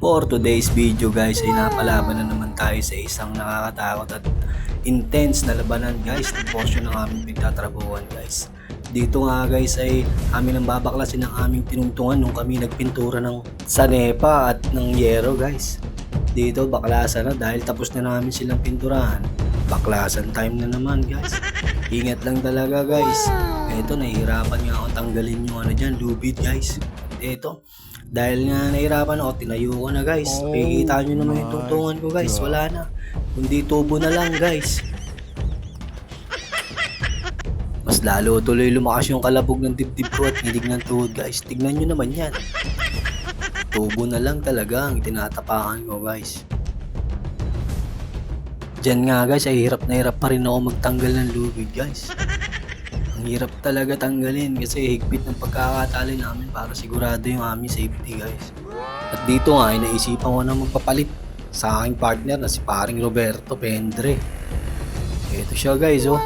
For today's video guys ay napalaban na naman tayo sa isang nakakatakot at intense na labanan guys ng portion ng aming pinagtatrabuhan guys. Dito nga guys ay amin ang babaklasin ng aming tinungtungan nung kami nagpintura ng sanepa at ng yero guys. Dito baklasan na dahil tapos na namin silang pinturahan. Baklasan time na naman guys. Ingat lang talaga guys. Eto nahihirapan nga akong tanggalin yung dyan, lubid guys. Eto, dahil nga nahirapan ako, tinayo ko na guys. Makikita nyo naman yung tungtungan ko guys, wala na. Kundi tubo na lang guys. Mas lalo tuloy lumakas yung kalabog ng dibdib ko at hilig ng tuhod guys. Tignan nyo naman yan. Tubo na lang talaga ang tinatapakan ko guys. Diyan nga guys ay hirap na hirap pa rin ako magtanggal ng lubid guys. Ang hirap talaga tanggalin kasi higpit ng pagkakatali namin para sigurado yung aming safety guys. At dito nga ay naisipan ko na magpapalit sa aking partner na si paring Roberto Pendre. Ito siya guys oh.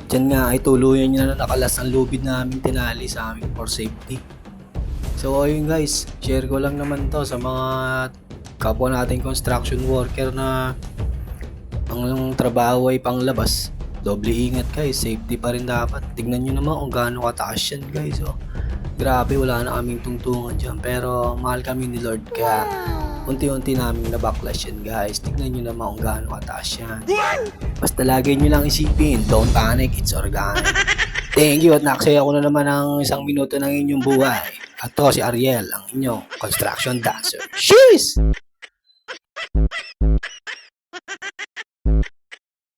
Diyan nga ay tuluyan niya na nakalas ang lubid namin tinali sa amin for safety. So ayun guys, share ko lang naman to sa mga kapwa nating construction worker na ang trabaho ay panglabas. Doble ingat guys, safety pa rin dapat. Tignan nyo naman kung gaano kataas yan guys oh. Grabe, wala na kaming tungtungan dyan pero mahal kami ni Lord kaya unti-unti namin nabaklas yan guys. Tignan nyo naman kung gaano kataas yan. Basta lagi nyo lang isipin, don't panic, it's organic. Thank you at naksaya ko na naman ng 1 minuto ng inyong buhay. At to si Ariel, ang inyong construction dancer. Sheesh!